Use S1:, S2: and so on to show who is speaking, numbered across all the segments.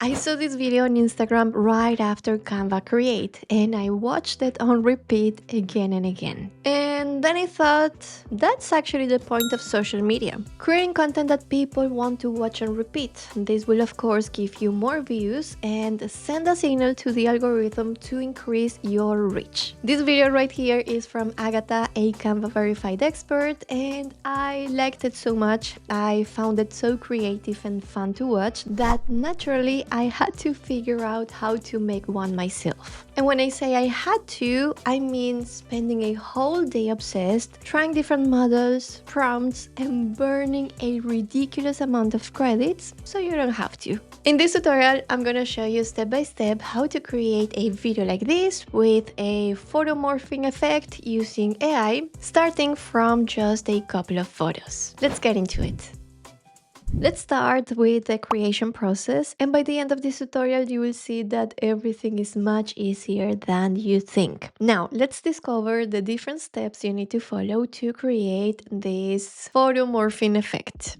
S1: I saw this video on Instagram right after Canva Create, and I watched it on repeat again and again. And then I thought, that's actually the point of social media. Creating content that people want to watch and repeat. This will of course give you more views and send a signal to the algorithm to increase your reach. This video right here is from Agatha, a Canva verified expert, and I liked it so much. I found it so creative and fun to watch that naturally I had to figure out how to make one myself. And when I say I had to, I mean spending a whole day obsessed, trying different models, prompts, and burning a ridiculous amount of credits so you don't have to. In this tutorial, I'm gonna show you step by step how to create a video like this with a photo morphing effect using AI, starting from just a couple of photos. Let's get into it. Let's start with the creation process, and by the end of this tutorial you will see that everything is much easier than you think. Now let's discover the different steps you need to follow to create this photo morphing effect.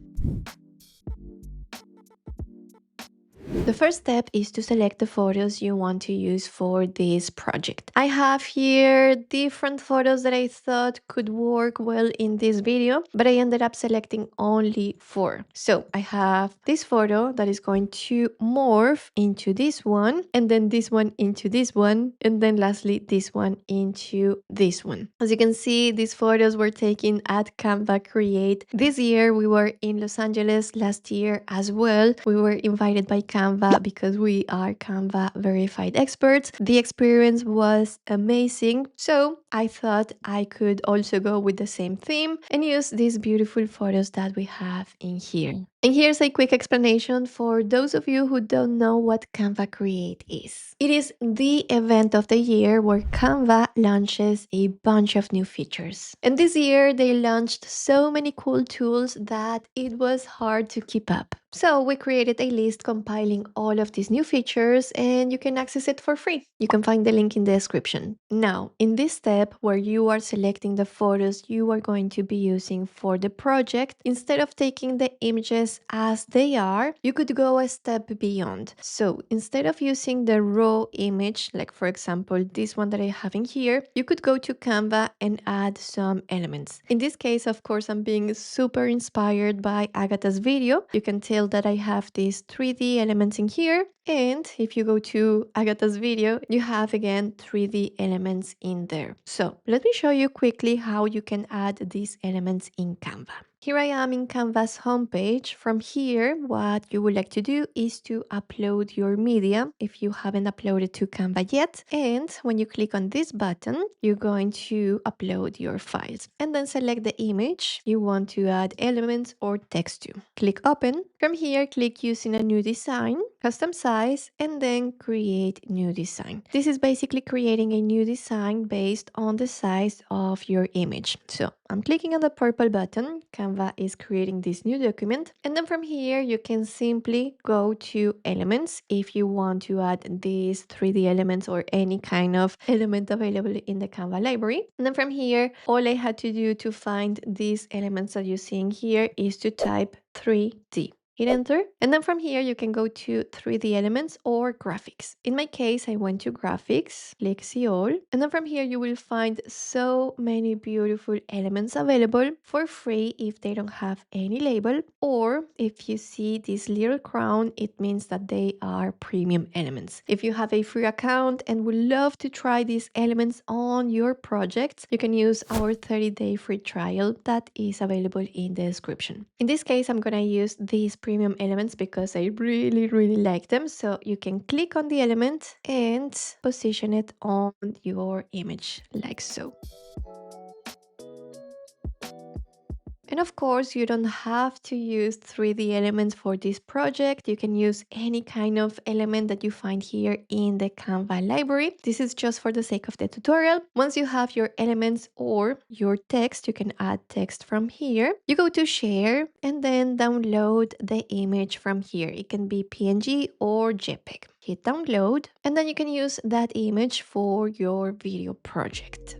S1: The first step is to select the photos you want to use for this project. I have here different photos that I thought could work well in this video, but I ended up selecting only 4. So I have this photo that is going to morph into this one, and then this one into this one, and then lastly this one into this one. As you can see, these photos were taken at Canva Create. This year we were in Los Angeles, last year as well. We were invited by Canva because we are Canva verified experts. The experience was amazing, so I thought I could also go with the same theme and use these beautiful photos that we have in here. And here's a quick explanation for those of you who don't know what Canva Create is. It is the event of the year where Canva launches a bunch of new features. And this year they launched so many cool tools that it was hard to keep up. So we created a list compiling all of these new features, and you can access it for free. You can find the link in the description. Now, in this step where you are selecting the photos you are going to be using for the project, instead of taking the images as they are, you could go a step beyond. So instead of using the raw image, like for example this one that I have in here, you could go to Canva and add some elements. In this case, of course, I'm being super inspired by Agatha's video. You can tell that I have these 3D elements in here, and if you go to Agatha's video, you have again 3D elements in there. So let me show you quickly how you can add these elements in Canva. Here I am in Canva's homepage. From here, what you would like to do is to upload your media if you haven't uploaded to Canva yet. And when you click on this button, you're going to upload your files. And then select the image you want to add elements or text to. Click open. From here, click using a new design, custom size, and then create new design. This is basically creating a new design based on the size of your image. So I'm clicking on the purple button. Canva is creating this new document. And then from here, you can simply go to elements if you want to add these 3D elements or any kind of element available in the Canva library. And then from here, all I had to do to find these elements that you're seeing here is to type 3D. Hit enter, and then from here you can go to 3D elements or graphics. In my case, I went to graphics, click see all, and then from here you will find so many beautiful elements available for free if they don't have any label, or if you see this little crown, it means that they are premium elements. If you have a free account and would love to try these elements on your projects, you can use our 30-day free trial that is available in the description. In this case, I'm gonna use these premium elements because I really like them. So you can click on the element and position it on your image like so. And of course, you don't have to use 3D elements for this project. You can use any kind of element that you find here in the Canva library. This is just for the sake of the tutorial. Once you have your elements or your text, you can add text from here. You go to share and then download the image from here. It can be PNG or JPEG. Hit download, and then you can use that image for your video project.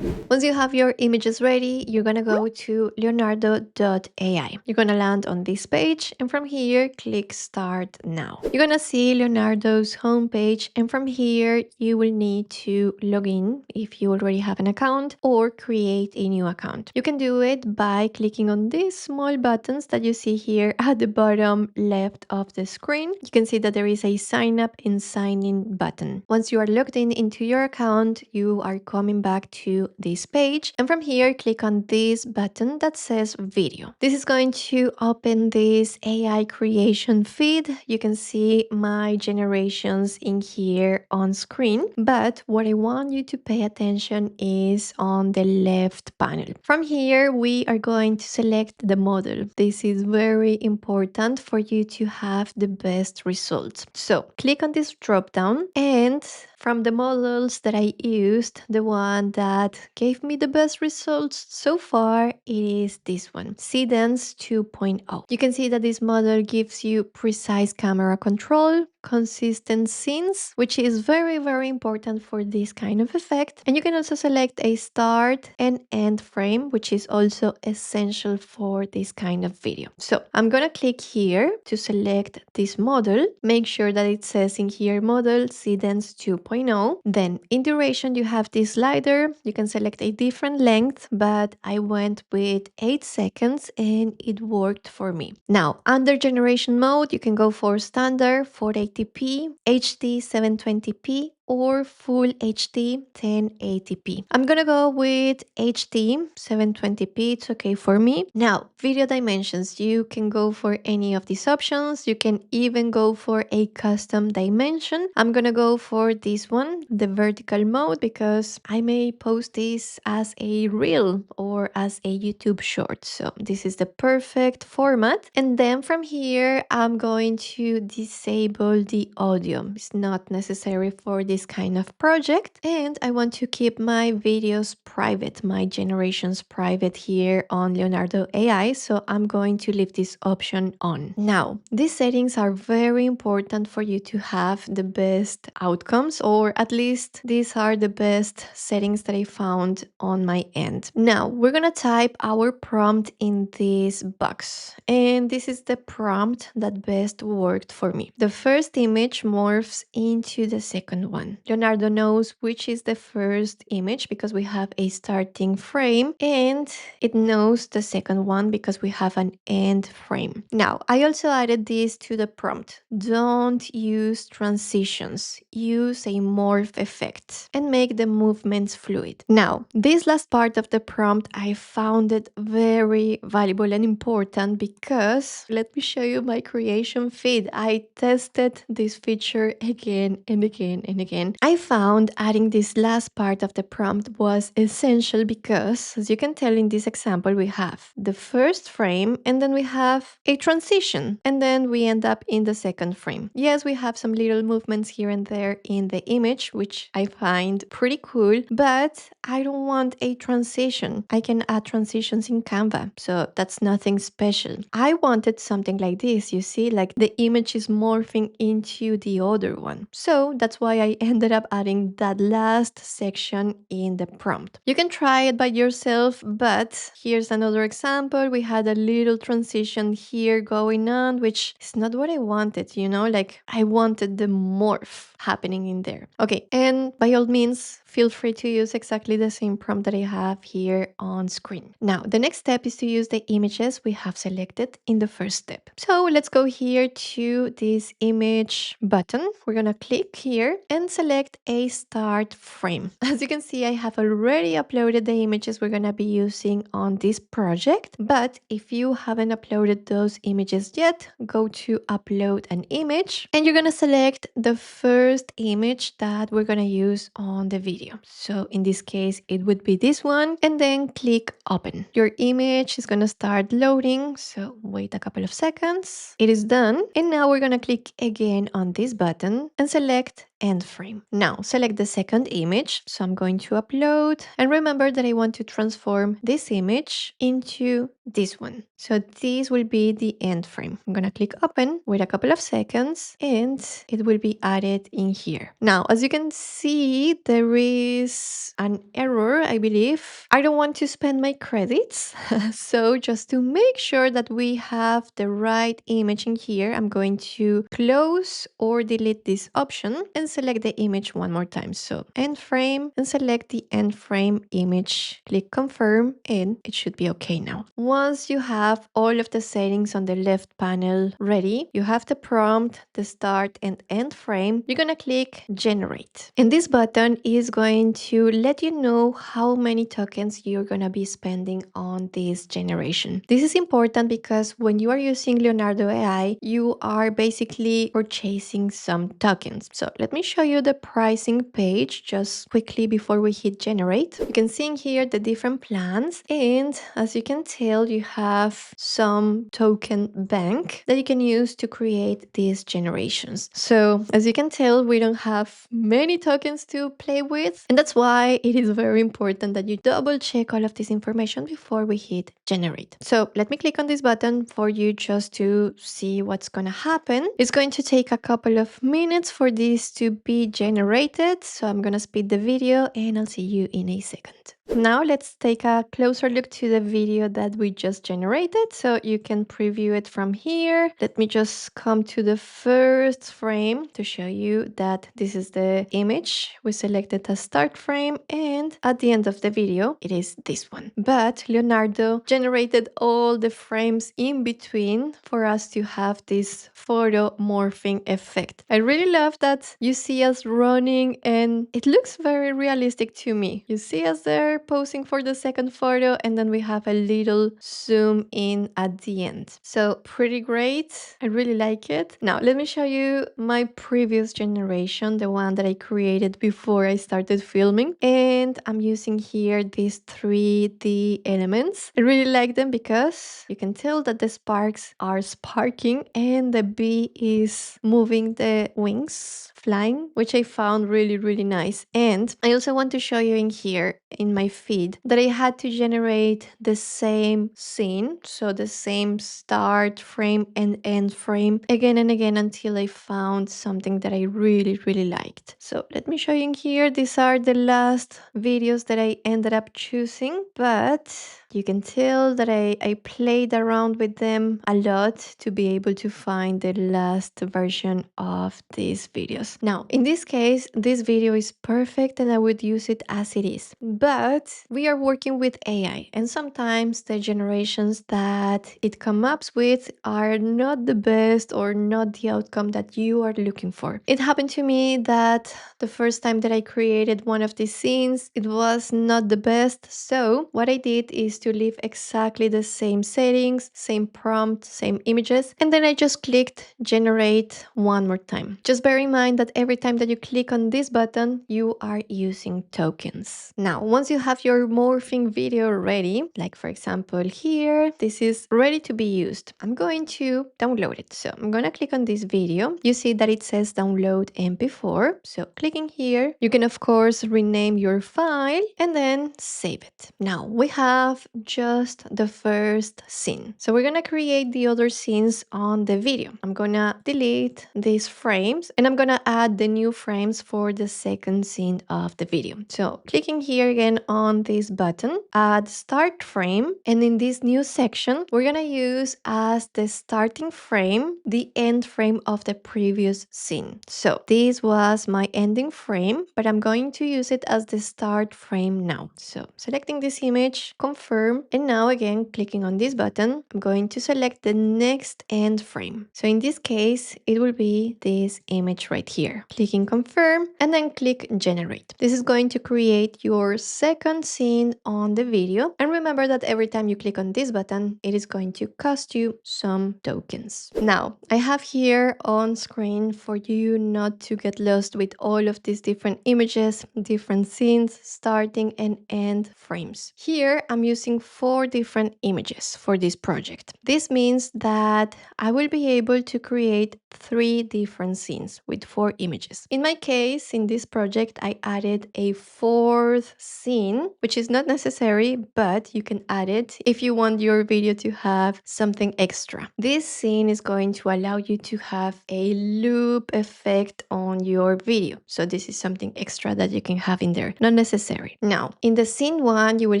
S1: Once you have your images ready, you're gonna go to leonardo.ai. You're gonna land on this page, and from here, click Start Now. You're gonna see Leonardo's homepage, and from here, you will need to log in if you already have an account or create a new account. You can do it by clicking on these small buttons that you see here at the bottom left of the screen. You can see that there is a sign up and sign in button. Once you are logged in into your account, you are coming back to this page, and from here click on this button that says video. This is going to open this AI creation feed. You can see my generations in here on screen, but what I want you to pay attention is on the left panel. From here we are going to select the model. This is very important for you to have the best results. So click on this drop down, and from the models that I used, the one that gave me the best results so far, it is this one, Cadence 2.0. You can see that this model gives you precise camera control, consistent scenes, which is very, very important for this kind of effect. And you can also select a start and end frame, which is also essential for this kind of video. So I'm gonna click here to select this model. Make sure that it says in here model Cadence 2.0. Then in duration, you have this slider. You can select a different length, but I went with 8 seconds and it worked for me. Now, under generation mode, you can go for standard 480p, HD 720p, or full HD 1080p. I'm gonna go with HD 720p. It's okay for me. Now, video dimensions, you can go for any of these options. You can even go for a custom dimension. I'm gonna go for this one, the vertical mode, because I may post this as a reel or as a YouTube short. So this is the perfect format. And then from here, I'm going to disable the audio. It's not necessary for this kind of project, and I want to keep my videos private, my generations private here on Leonardo AI, so I'm going to leave this option on. Now, these settings are very important for you to have the best outcomes, or at least these are the best settings that I found on my end. Now, we're gonna type our prompt in this box, and this is the prompt that best worked for me. The first image morphs into the second one. Leonardo knows which is the first image because we have a starting frame, and it knows the second one because we have an end frame. Now, I also added this to the prompt. Don't use transitions. Use a morph effect and make the movements fluid. Now, this last part of the prompt, I found it very valuable and important because let me show you my creation feed. I tested this feature again and again and again. I found adding this last part of the prompt was essential because, as you can tell in this example, we have the first frame and then we have a transition and then we end up in the second frame. Yes, we have some little movements here and there in the image, which I find pretty cool, but I don't want a transition. I can add transitions in Canva, so that's nothing special. I wanted something like this, you see, like the image is morphing into the other one. So that's why I ended up adding that last section in the prompt. You can try it by yourself, but here's another example. We had a little transition here going on, which is not what I wanted, you know, like I wanted the morph happening in there. Okay, and by all means, feel free to use exactly the same prompt that I have here on screen. Now, the next step is to use the images we have selected in the first step. So let's go here to this image button. We're gonna click here and select a start frame. As you can see, I have already uploaded the images we're gonna be using on this project, but if you haven't uploaded those images yet, go to upload an image and you're gonna select the first image that we're gonna use on the video. So in this case, it would be this one, and then click open. Your image is gonna start loading, so wait a couple of seconds. It is done, and now we're gonna click again on this button and select end frame. Now select the second image. So I'm going to upload, and remember that I want to transform this image into this one. So this will be the end frame. I'm gonna click open, wait a couple of seconds, and it will be added in here. Now, as you can see, there is an error, I believe. I don't want to spend my credits. So just to make sure that we have the right image in here, I'm going to close or delete this option and select the image one more time. So end frame, and select the end frame image, click confirm, and it should be okay now. Once you have all of the settings on the left panel ready, you have the prompt, the start and end frame, you're gonna click generate. And this button is going to let you know how many tokens you're gonna be spending on this generation. This is important because when you are using Leonardo AI, you are basically purchasing some tokens. So let me show you the pricing page just quickly before we hit generate. You can see in here the different plans, and as you can tell, you have some token bank that you can use to create these generations. So as you can tell, we don't have many tokens to play with, and that's why it is very important that you double check all of this information before we hit generate. So let me click on this button for you just to see what's gonna happen. It's going to take a couple of minutes for this to be generated, so I'm gonna speed the video and I'll see you in a second. Now let's take a closer look to the video that we just generated, so you can preview it from here. Let me just come to the first frame to show you that this is the image we selected as start frame, and at the end of the video it is this one. But Leonardo generated all the frames in between for us to have this photo morphing effect. I really love that you see us running and it looks very realistic to me. You see us there posing for the second photo, and then we have a little zoom in at the end. So pretty great. I really like it. Now let me show you my previous generation, the one that I created before I started filming, and I'm using here these 3D elements. I really like them because you can tell that the sparks are sparking and the bee is moving the wings, flying, which I found really nice. And I also want to show you in here in my feed that I had to generate the same scene, so the same start frame and end frame again and again until I found something that I really liked. So let me show you in here. These are the last videos that I ended up choosing, but you can tell that I played around with them a lot to be able to find the last version of these videos. Now, in this case, this video is perfect and I would use it as it is. But we are working with AI, and sometimes the generations that it comes up with are not the best or not the outcome that you are looking for. It happened to me that the first time that I created one of these scenes, it was not the best. So what I did is to leave exactly the same settings, same prompt, same images, and then I just clicked generate one more time. Just bear in mind that every time that you click on this button, you are using tokens. Now, once you have your morphing video ready, like for example here, this is ready to be used. I'm going to download it. So I'm gonna click on this video. You see that it says download MP4. So clicking here, you can of course rename your file and then save it. Now we have just the first scene. So we're gonna create the other scenes on the video. I'm gonna delete these frames and I'm gonna add the new frames for the second scene of the video. So clicking here again on this button, add start frame, and in this new section, we're gonna use as the starting frame the end frame of the previous scene. So this was my ending frame, but I'm going to use it as the start frame now. So selecting this image, confirm, and now again clicking on this button, I'm going to select the next end frame. So in this case, it will be this image right here. Clicking confirm and then click generate. This is going to create your second scene on the video. And remember that every time you click on this button, it is going to cost you some tokens. Now, I have here on screen for you not to get lost with all of these different images, different scenes, starting and end frames. Here, I'm using 4 different images for this project. This means that I will be able to create 3 different scenes with 4 images. In my case, in this project, I added a 4th scene, which is not necessary, but you can add it if you want your video to have something extra. This scene is going to allow you to have a loop effect on your video. So this is something extra that you can have in there, not necessary. Now, in the scene 1, you will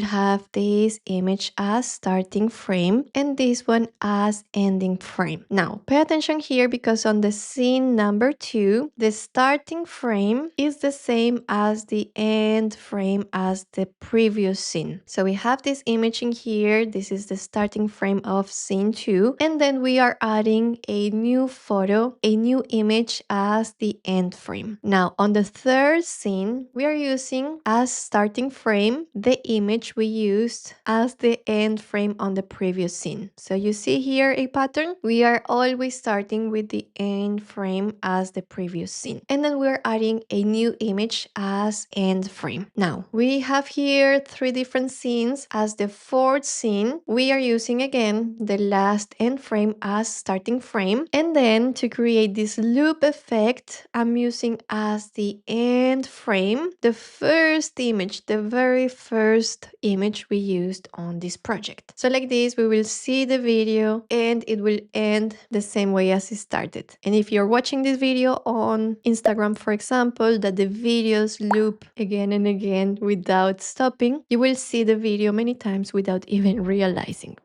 S1: have this image as starting frame and this one as ending frame. Now, pay attention here because on the scene number 2, the starting frame is the same as the end frame as the previous scene. So we have this image in here. This is the starting frame of scene 2. And then we are adding a new photo, a new image as the end frame. Now, on the 3rd scene, we are using as starting frame the image we used as the end frame on the previous scene. So you see here a pattern. We are always starting with the end frame as the previous scene. And then we're adding a new image as end frame. Now, we have here 3 different scenes. As the 4th scene, we are using again the last end frame as starting frame. And then to create this loop effect, I'm using as the end frame the first image, the very first image we used on this project. So like this, we will see the video and it will end the same way as it started. And if you're watching this video on Instagram, for example, that the videos loop again and again without stopping, you will see the video many times without even realizing.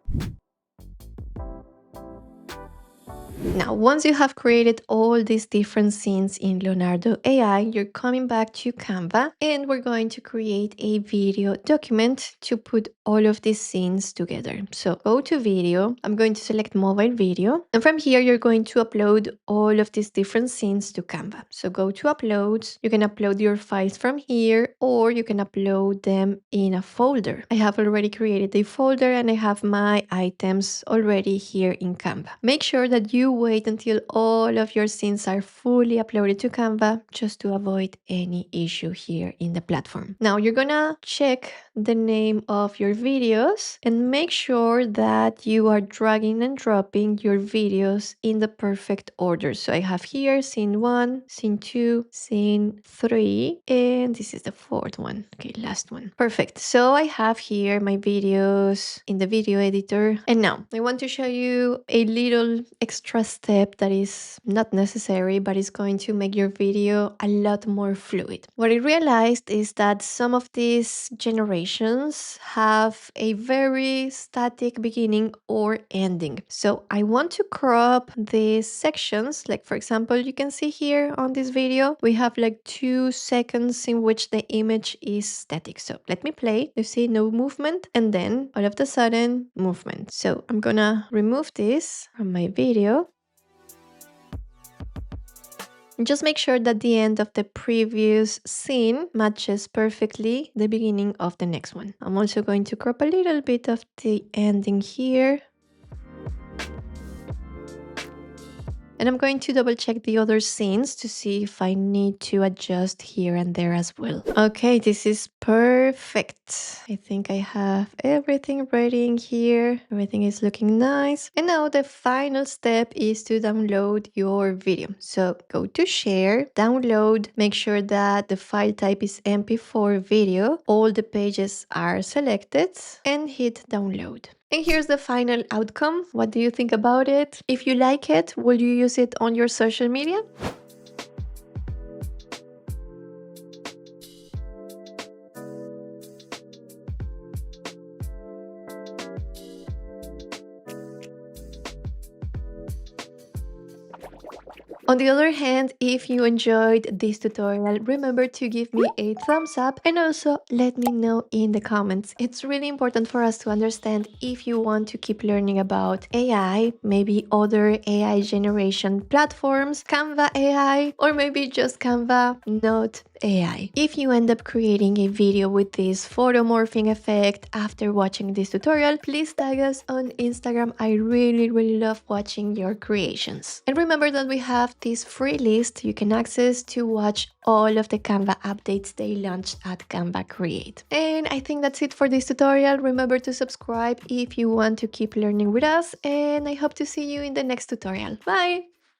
S1: Now, once you have created all these different scenes in Leonardo AI, you're coming back to Canva and we're going to create a video document to put all of these scenes together. So go to video, I'm going to select mobile video, and from here you're going to upload all of these different scenes to Canva. So go to uploads, you can upload your files from here or you can upload them in a folder. I have already created a folder and I have my items already here in Canva. Make sure that you wait until all of your scenes are fully uploaded to Canva just to avoid any issue here in the platform. Now you're gonna check the name of your videos and make sure that you are dragging and dropping your videos in the perfect order. So I have here scene 1, scene 2, scene 3, and this is the 4th one. Okay, last one. Perfect. So I have here my videos in the video editor. And now I want to show you a little extra step that is not necessary, but is going to make your video a lot more fluid. What I realized is that some of these generations have a very static beginning or ending. So I want to crop these sections. Like for example, you can see here on this video, we have like 2 seconds in which the image is static. So let me play. You see no movement and then all of a sudden movement. So I'm gonna remove this from my video. Just make sure that the end of the previous scene matches perfectly the beginning of the next one. I'm also going to crop a little bit of the ending here. And I'm going to double check the other scenes to see if I need to adjust here and there as well. Okay, this is perfect. I think I have everything ready in here. Everything is looking nice. And now the final step is to download your video. So go to share, download, make sure that the file type is MP4 video. All the pages are selected and hit download. And here's the final outcome. What do you think about it? If you like it, will you use it on your social media? On the other hand, if you enjoyed this tutorial, remember to give me a thumbs up and also let me know in the comments. It's really important for us to understand if you want to keep learning about AI, maybe other AI generation platforms, Canva AI, or maybe just Canva, not AI. If you end up creating a video with this photo morphing effect after watching this tutorial, please tag us on Instagram. I really love watching your creations. And remember that we have this free list you can access to watch all of the Canva updates they launched at Canva Create. And I think that's it for this tutorial. Remember to subscribe if you want to keep learning with us, and I hope to see you in the next tutorial. Bye!